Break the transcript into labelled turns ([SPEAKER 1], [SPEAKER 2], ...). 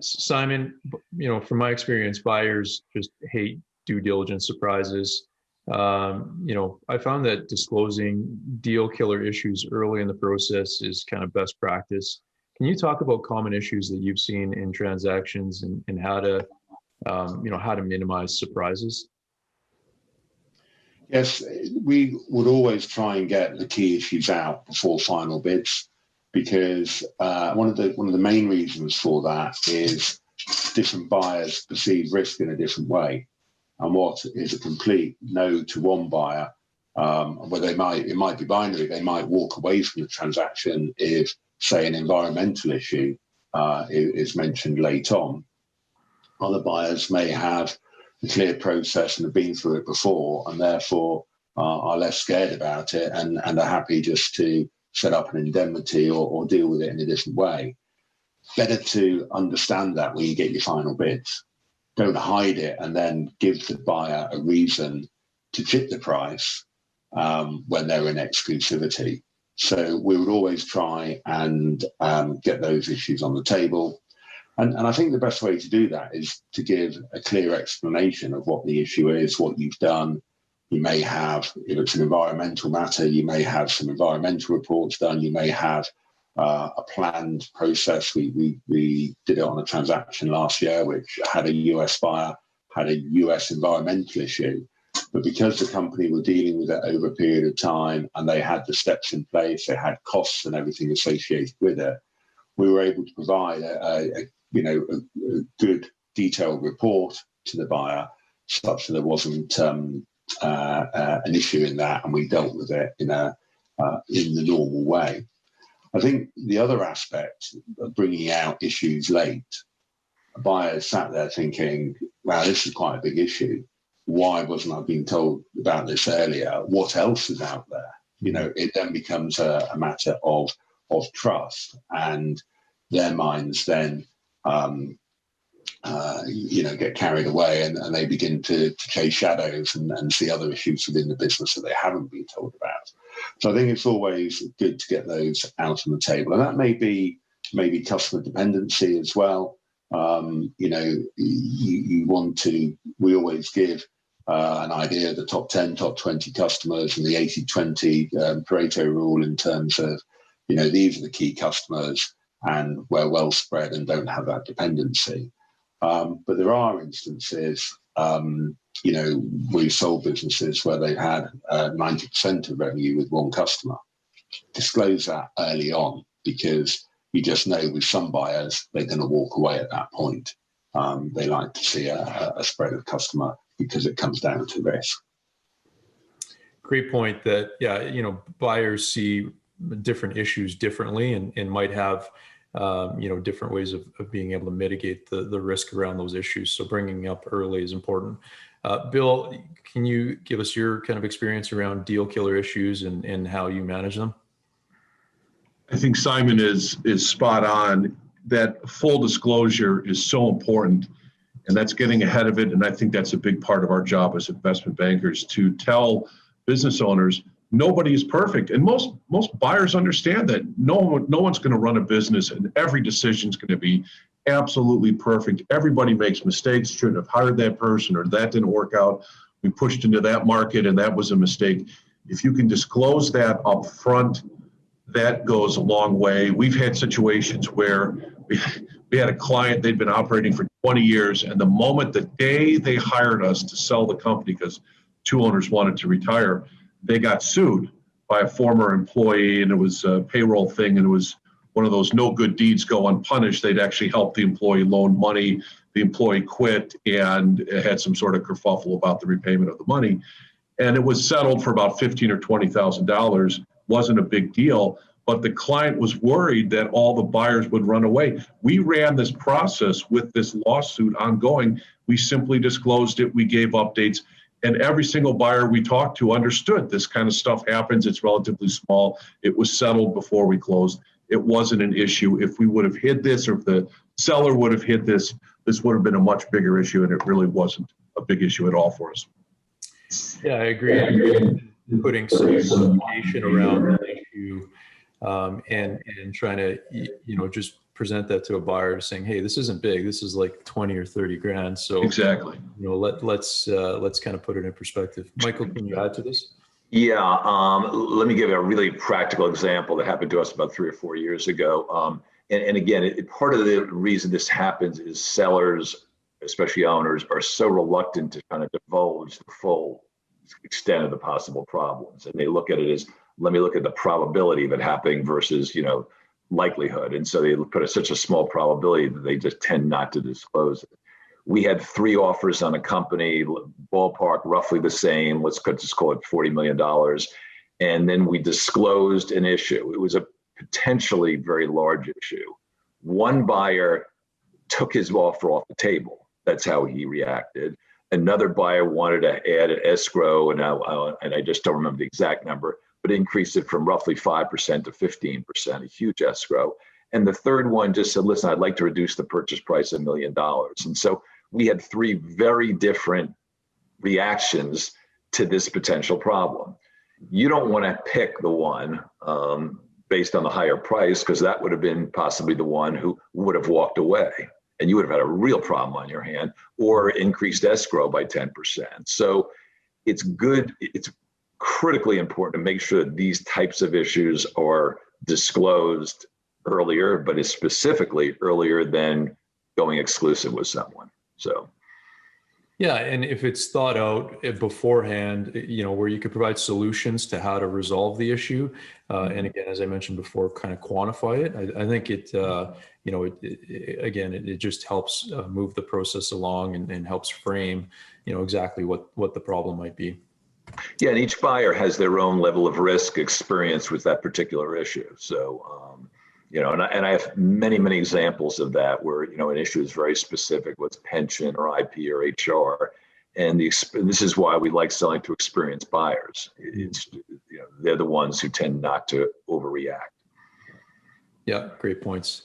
[SPEAKER 1] Simon, from my experience, buyers just hate due diligence surprises. I found that disclosing deal killer issues early in the process is kind of best practice. Can you talk about common issues that you've seen in transactions and how to, how to minimize surprises?
[SPEAKER 2] Yes, we would always try and get the key issues out before final bids, because one of the main reasons for that is different buyers perceive risk in a different way. And what is a complete no to one buyer, where it might be binary, they might walk away from the transaction if, say, an environmental issue is mentioned late on. Other buyers may have a clear process and have been through it before, and therefore are less scared about it and are happy just to set up an indemnity or deal with it in a different way. Better to understand that when you get your final bids. Don't hide it and then give the buyer a reason to tip the price when they're in exclusivity. So we would always try and get those issues on the table. And I think the best way to do that is to give a clear explanation of what the issue is, what you've done. You may have, if it's an environmental matter, you may have some environmental reports done. You may have a planned process. We did it on a transaction last year, which had a US buyer, had a US environmental issue. But because the company were dealing with it over a period of time and they had the steps in place, they had costs and everything associated with it, we were able to provide a good detailed report to the buyer such that there wasn't an issue in that, and we dealt with it in the normal way. I think the other aspect of bringing out issues late, a buyer sat there thinking, wow, this is quite a big issue. Why wasn't I being told about this earlier? What else is out there? It then becomes a matter of trust, and their minds then get carried away and they begin to chase shadows and see other issues within the business that they haven't been told about. So I think it's always good to get those out on the table. And that may be maybe customer dependency as well. You want to, we always give an idea of the top 10, top 20 customers and the 80-20 Pareto rule in terms of, these are the key customers and we're well spread and don't have that dependency. But there are instances, we've sold businesses where they've had 90% of revenue with one customer. Disclose that early on, because you just know with some buyers, they're going to walk away at that point. They like to see a spread of customer because it comes down to risk.
[SPEAKER 1] Great point that, buyers see different issues differently and might have different ways of being able to mitigate the risk around those issues. So bringing up early is important. Bill, can you give us your kind of experience around deal killer issues and how you manage them?
[SPEAKER 3] I think Simon is spot on. That full disclosure is so important, and that's getting ahead of it. And I think that's a big part of our job as investment bankers, to tell business owners nobody is perfect. And most buyers understand that no one's going to run a business and every decision is going to be absolutely perfect. Everybody makes mistakes. Shouldn't have hired that person, or that didn't work out. We pushed into that market and that was a mistake. If you can disclose that up front, that goes a long way. We've had situations where we had a client, they'd been operating for 20 years, and the moment, the day they hired us to sell the company because two owners wanted to retire, they got sued by a former employee, and it was a payroll thing, and it was one of those no good deeds go unpunished. They'd actually helped the employee loan money. The employee quit and had some sort of kerfuffle about the repayment of the money. And it was settled for about $15,000 or $20,000. Wasn't a big deal, but the client was worried that all the buyers would run away. We ran this process with this lawsuit ongoing. We simply disclosed it. We gave updates. And every single buyer we talked to understood this kind of stuff happens. It's relatively small. It was settled before we closed. It wasn't an issue. If we would have hid this, or if the seller would have hid this, this would have been a much bigger issue, and it really wasn't a big issue at all for us.
[SPEAKER 1] Yeah, I agree. Putting some communication around the issue and trying to, just present that to a buyer saying, hey, this isn't big. This is like 20 or 30 grand. So,
[SPEAKER 3] Exactly.
[SPEAKER 1] let's kind of put it in perspective. Michael, can you add to this?
[SPEAKER 4] Yeah, let me give you a really practical example that happened to us about 3 or 4 years ago. And again, part of the reason this happens is sellers, especially owners, are so reluctant to kind of divulge the full extent of the possible problems. And they look at it as, let me look at the probability of it happening versus, likelihood. And so they put such a small probability that they just tend not to disclose it. We had 3 offers on a company, ballpark roughly the same. Let's just call it $40 million. And then we disclosed an issue. It was a potentially very large issue. One buyer took his offer off the table. That's how he reacted. Another buyer wanted to add an escrow, and I just don't remember the exact number, but increased it from roughly 5% to 15%, a huge escrow. And the third one just said, listen, I'd like to reduce the purchase price $1 million. And so we had 3 very different reactions to this potential problem. You don't want to pick the one based on the higher price, because that would have been possibly the one who would have walked away, and you would have had a real problem on your hand, or increased escrow by 10%. So it's critically important to make sure that these types of issues are disclosed earlier, but it's specifically earlier than going exclusive with someone. So.
[SPEAKER 1] Yeah, and if it's thought out beforehand, where you could provide solutions to how to resolve the issue, and again, as I mentioned before, kind of quantify it. I think it just helps move the process along and helps frame, exactly what the problem might be.
[SPEAKER 4] Yeah, and each buyer has their own level of risk experience with that particular issue. So, and I have many, many examples of that where, an issue is very specific, what's pension or IP or HR. And this is why we like selling to experienced buyers. They're the ones who tend not to overreact.
[SPEAKER 1] Yeah, great points.